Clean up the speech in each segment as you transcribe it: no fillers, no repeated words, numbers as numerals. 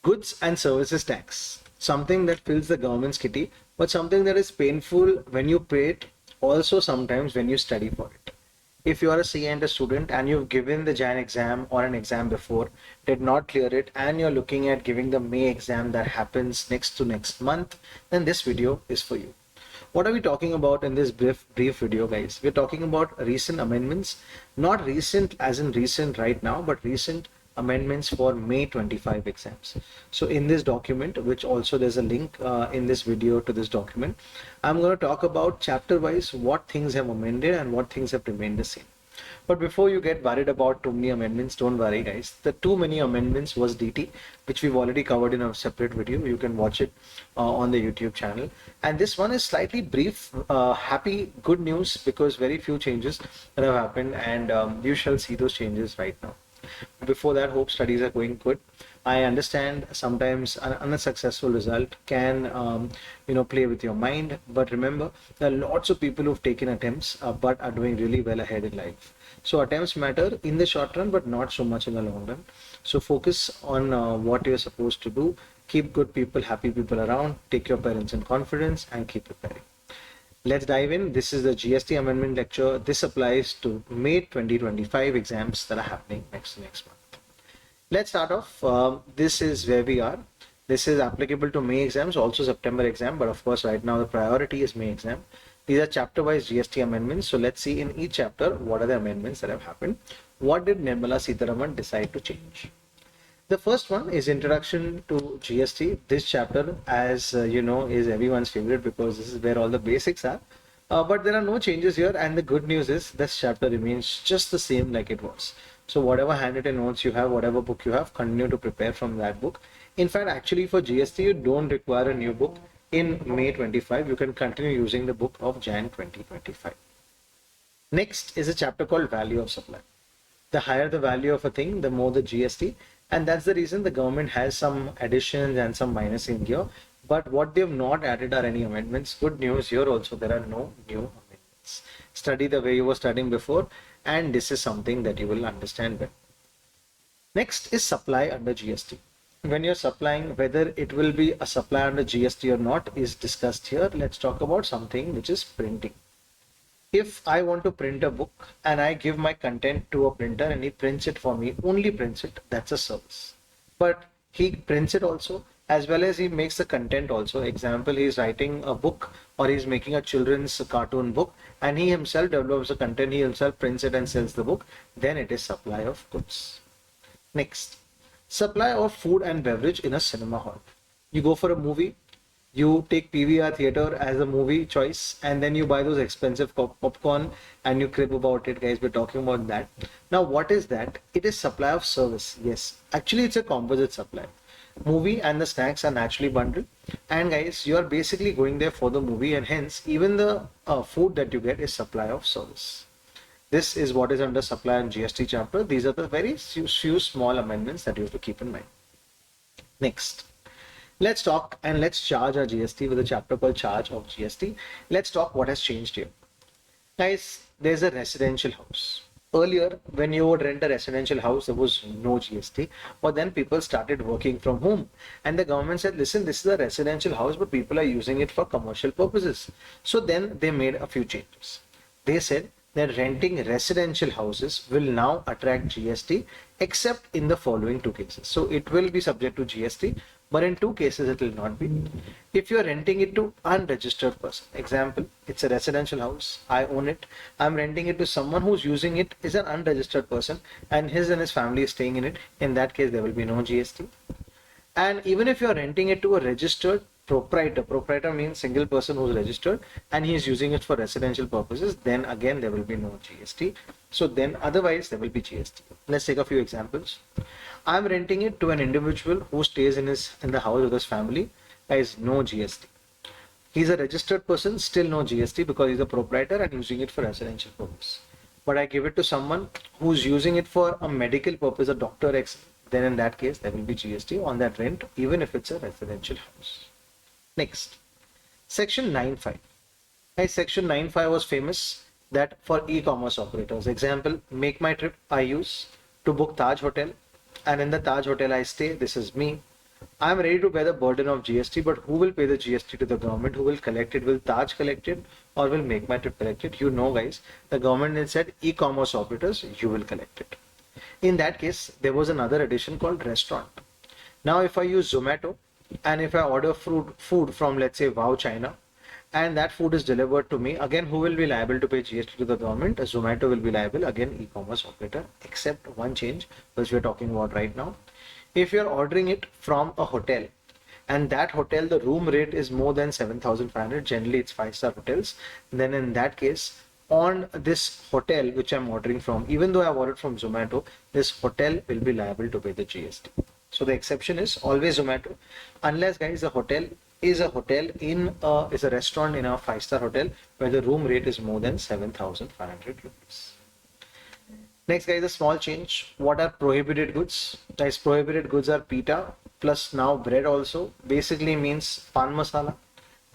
Goods and services tax, something that fills the government's kitty, but something that is painful when you pay it, also sometimes when you study for it. If you are a CA Inter student and you've given the Jan exam or an exam before, did not clear it, and you're looking at giving the May exam that happens next to next month, then this video is for you. What are we talking about in this brief video, guys? We're talking about recent amendments, not recent as in recent right now, but recent amendments for May 25 exams. So in this document, which also there's a link in this video to this document, I'm going to talk about chapter wise what things have amended and what things have remained the same. But before you get worried about too many amendments, don't worry, guys. The too many amendments was DT, which we've already covered in a separate video. You can watch it on the YouTube channel. And this one is slightly brief, happy, good news, because very few changes that have happened, and you shall see those changes right now. Before that, hope studies are going good. I understand sometimes an unsuccessful result can play with your mind, but remember there are lots of people who've taken attempts but are doing really well ahead in life. So attempts matter in the short run, but not so much in the long run. So focus on what you're supposed to do. Keep good people, happy people around, take your parents in confidence, and keep preparing. Let's dive in. This is the GST amendment lecture. This applies to May 2025 exams that are happening next month. Let's start off. This is where we are. This is applicable to May exams, also September exam, but of course right now the priority is May exam. These are chapter-wise GST amendments. So let's see in each chapter what are the amendments that have happened. What did Nirmala Sitharaman decide to change? The first one is Introduction to GST. This chapter, as you know, is everyone's favorite because this is where all the basics are. But there are no changes here, and the good news is this chapter remains just the same like it was. So whatever handwritten notes you have, whatever book you have, continue to prepare from that book. In fact, actually for GST, you don't require a new book in May 25. You can continue using the book of Jan 2025. Next is a chapter called Value of Supply. The higher the value of a thing, the more the GST. And that's the reason the government has some additions and some minus in here. But what they have not added are any amendments. Good news here also, there are no new amendments. Study the way you were studying before, and this is something that you will understand well. Next is supply under GST. When you're supplying, whether it will be a supply under GST or not is discussed here. Let's talk about something which is printing. If I want to print a book and I give my content to a printer and he prints it for me, only prints it, that's a service. But he prints it also, as well as he makes the content also. Example, he's writing a book or he's making a children's cartoon book and he himself develops the content, he himself prints it and sells the book, then it is supply of goods. Next, supply of food and beverage in a cinema hall. You go for a movie, you take PVR theater as a movie choice, and then you buy those expensive popcorn and you crib about it, guys. We're talking about that. Now, what is that? It is supply of service. Yes, actually it's a composite supply. Movie and the snacks are naturally bundled, and guys, you are basically going there for the movie, and hence even the food that you get is supply of service. This is what is under supply and GST chapter. These are the very few small amendments that you have to keep in mind. Next, let's talk and let's charge our GST with a chapter called Charge of GST. Let's talk what has changed here. Guys, there's a residential house. Earlier, when you would rent a residential house, there was no GST, but then people started working from home. And the government said, listen, this is a residential house, but people are using it for commercial purposes. So then they made a few changes. They said that renting residential houses will now attract GST, except in the following two cases. So it will be subject to GST, but in two cases it will not be. If you are renting it to unregistered person, example, it's a residential house, I own it, I'm renting it to someone who's using it is an unregistered person and his family is staying in it, in that case there will be no GST. And even if you're renting it to a registered proprietor means single person who's registered and he's using it for residential purposes, then again there will be no GST. So then otherwise there will be GST. Let's take a few examples. I'm renting it to an individual who stays in the house with his family. There is no GST. He's a registered person, still no GST because he's a proprietor and using it for residential purpose. But I give it to someone who's using it for a medical purpose, a doctor X, then in that case there will be GST on that rent, even if it's a residential house. Next, section 9.5. Guys, section 9.5 was famous that for e-commerce operators. Example, Make My Trip I use to book Taj Hotel, and in the Taj Hotel I stay. This is me. I'm ready to bear the burden of GST, but who will pay the GST to the government? Who will collect it? Will Taj collect it or will Make My Trip collect it? You know, guys, the government has said e-commerce operators, you will collect it. In that case, there was another addition called restaurant. Now, if I use Zomato and if I order food from, let's say, Wow China, and that food is delivered to me, again, who will be liable to pay GST to the government? Zomato will be liable, again, e-commerce operator, except one change, which we're talking about right now. If you're ordering it from a hotel and that hotel, the room rate is more than 7,500, generally it's 5-star hotels, then in that case, on this hotel which I'm ordering from, even though I've ordered from Zomato, this hotel will be liable to pay the GST. So the exception is always Zomato, unless, guys, the hotel is a restaurant in a 5-star hotel where the room rate is more than 7,500 rupees. Next, guys, a small change. What are prohibited goods? Guys, prohibited goods are pita plus now bread also. Basically means pan masala,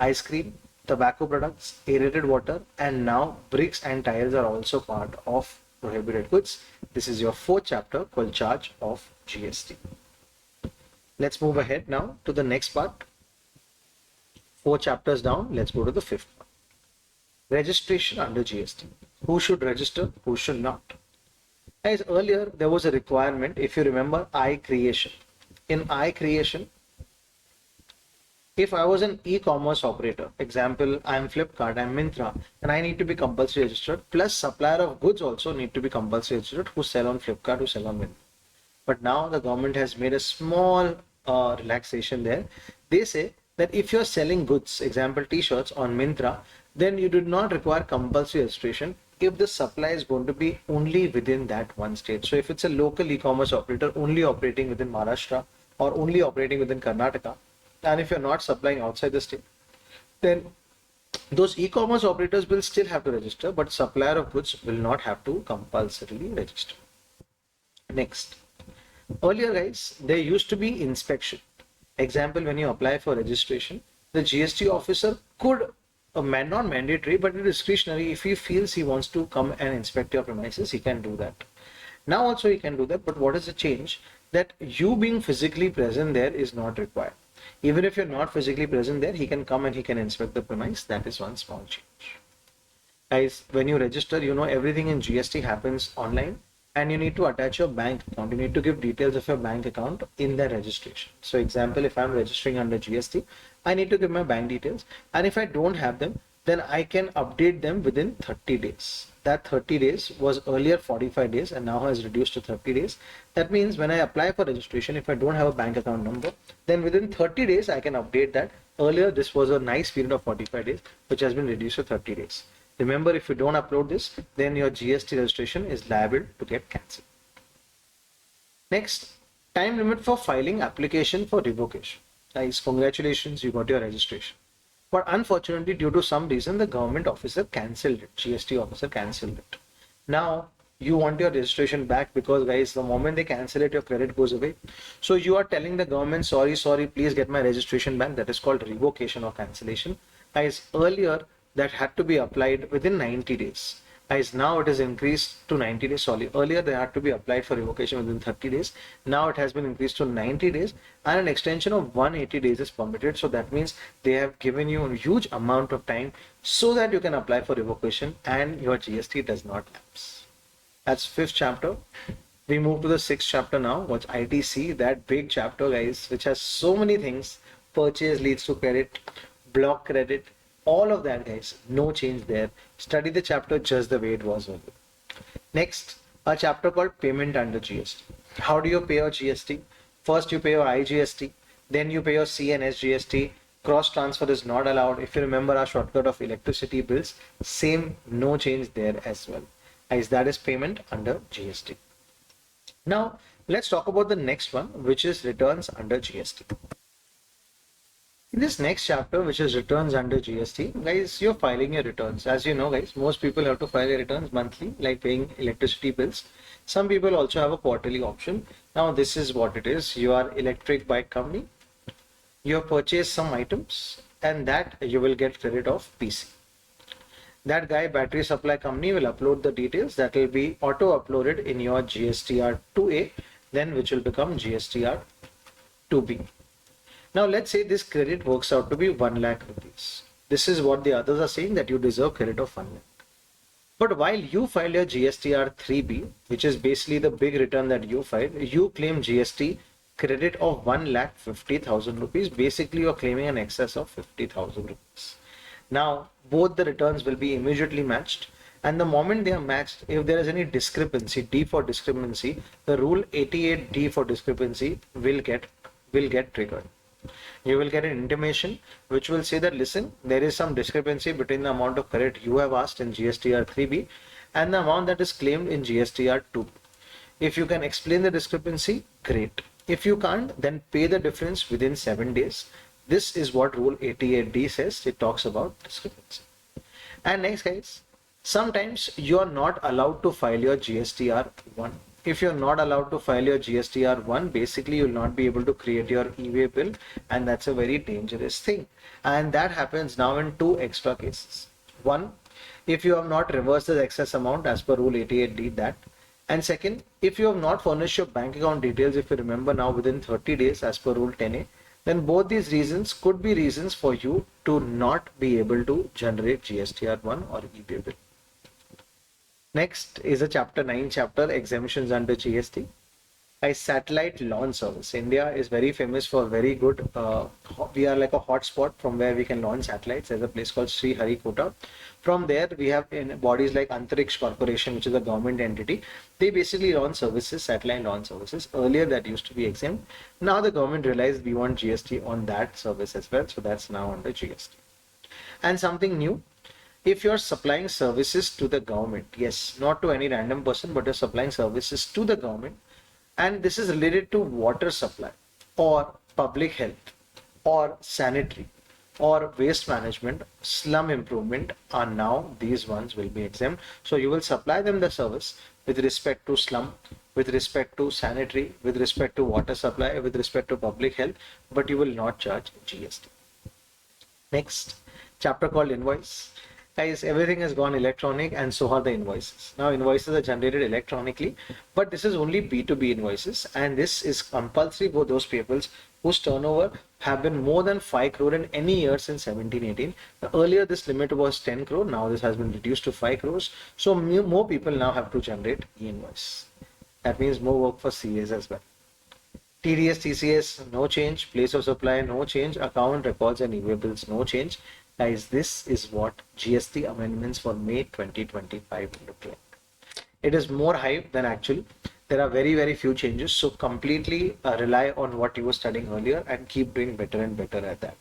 ice cream, tobacco products, aerated water, and now bricks and tiles are also part of prohibited goods. This is your 4th chapter called Charge of GST. Let's move ahead now to the next part. 4 chapters down, let's go to the 5th one. Registration under GST. Who should register? Who should not? Guys, earlier there was a requirement, if you remember, I creation. In I creation, if I was an e-commerce operator, example, I'm Flipkart, I'm Myntra, then I need to be compulsory registered, plus supplier of goods also need to be compulsory registered who sell on Flipkart, who sell on Myntra. But now the government has made a small relaxation there. They say that if you're selling goods, example t-shirts on Myntra, then you do not require compulsory registration if the supply is going to be only within that one state. So if it's a local e-commerce operator only operating within Maharashtra or only operating within Karnataka, and if you're not supplying outside the state, then those e-commerce operators will still have to register, but supplier of goods will not have to compulsorily register. Next, earlier, guys, there used to be inspection. Example, when you apply for registration, the GST officer could, not mandatory, but discretionary, if he feels he wants to come and inspect your premises, he can do that. Now also he can do that, but what is the change? That you being physically present there is not required. Even if you're not physically present there, he can come and he can inspect the premise. That is one small change. Guys, when you register, you know everything in GST happens online, and you need to attach your bank account. You need to give details of your bank account in the registration. So example, if I'm registering under GST, I need to give my bank details. And if I don't have them, then I can update them within 30 days. That 30 days was earlier 45 days and now has reduced to 30 days. That means when I apply for registration, if I don't have a bank account number, then within 30 days, I can update that. Earlier, this was a nice period of 45 days, which has been reduced to 30 days. Remember, if you don't upload this, then your GST registration is liable to get cancelled. Next, time limit for filing application for revocation. Guys, congratulations, you got your registration. But unfortunately, due to some reason, the government officer cancelled it. GST officer cancelled it. Now, you want your registration back because, guys, the moment they cancel it, your credit goes away. So you are telling the government, sorry, please get my registration back. That is called revocation or cancellation. Guys, earlier, that had to be applied within 90 days. As now it is increased to 90 days. Sorry, earlier they had to be applied for revocation within 30 days. Now it has been increased to 90 days and an extension of 180 days is permitted. So that means they have given you a huge amount of time so that you can apply for revocation and your GST does not lapse. That's 5th chapter. We move to the 6th chapter now. What's ITC? That big chapter, guys, which has so many things. Purchase leads to credit, block credit, all of that, guys, no change there. Study the chapter just the way it was earlier. Next, a chapter called payment under GST. How do you pay your GST? First, you pay your IGST, then you pay your CNS GST. Cross transfer is not allowed. If you remember our shortcut of electricity bills, same, no change there as well. As that is payment under GST. Now, let's talk about the next one, which is returns under GST. In this next chapter, which is returns under GST, guys, you're filing your returns. As you know, guys, most people have to file their returns monthly, like paying electricity bills. Some people also have a quarterly option. Now, this is what it is. You are electric bike company. You have purchased some items and that you will get credit of PC. That guy, battery supply company, will upload the details that will be auto uploaded in your GSTR 2A, then which will become GSTR 2B. Now let's say this credit works out to be 1 lakh rupees. This is what the others are saying, that you deserve credit of 1 lakh. But while you file your GSTR 3B, which is basically the big return that you filed, you claim GST credit of 1,50,000 rupees. Basically, you're claiming an excess of 50,000 rupees. Now, both the returns will be immediately matched. And the moment they are matched, if there is any discrepancy, D for discrepancy, the rule 88D for discrepancy will get triggered. You will get an intimation which will say that, listen, there is some discrepancy between the amount of credit you have asked in GSTR 3B and the amount that is claimed in GSTR 2. If you can explain the discrepancy, great. If you can't, then pay the difference within 7 days. This is what rule 88D says. It talks about discrepancy. And next, guys, sometimes you are not allowed to file your GSTR 1. If you're not allowed to file your GSTR 1, basically you'll not be able to create your e-way bill, and that's a very dangerous thing. And that happens now in 2 extra cases. One, if you have not reversed the excess amount as per rule 88D, that. And second, if you have not furnished your bank account details, if you remember now, within 30 days as per rule 10A, then both these reasons could be reasons for you to not be able to generate GSTR 1 or e-way bill. Next is a chapter 9 chapter, exemptions under GST. A satellite launch service. India is very famous for very good, we are like a hotspot from where we can launch satellites. There's a place called Sri Harikota. From there, we have in bodies like Antariksh Corporation, which is a government entity. They basically launch services, satellite launch services. Earlier that used to be exempt. Now the government realized we want GST on that service as well. So that's now under GST. And something new, if you're supplying services to the government, yes, not to any random person, but you're supplying services to the government, and this is related to water supply or public health or sanitary or waste management, slum improvement, are now these ones will be exempt. So you will supply them the service with respect to slum, with respect to sanitary, with respect to water supply, with respect to public health, but you will not charge GST. Next chapter called invoice. Guys, everything has gone electronic and so are the invoices. Now invoices are generated electronically, but this is only B2B invoices, and this is compulsory for those people whose turnover have been more than 5 crore in any year since 1718. Earlier this limit was 10 crore, now this has been reduced to 5 crores. So more people now have to generate e-invoice. That means more work for CAs as well. TDS, TCS, no change. Place of supply, no change. Account records and e-way bills, no change. Guys, this is what GST amendments for May 2025 look like. It is more hype than actual. There are very, very few changes. So completely rely on what you were studying earlier and keep doing better and better at that.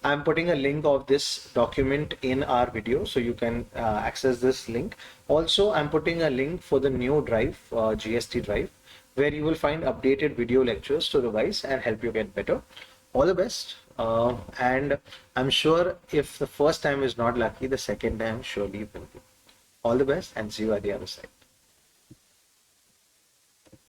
I'm putting a link of this document in our video, so you can access this link. Also, I'm putting a link for the new drive, GST drive, where you will find updated video lectures to revise and help you get better. All the best. And I'm sure if the first time is not lucky, the second time surely will be. All the best and see you at the other side.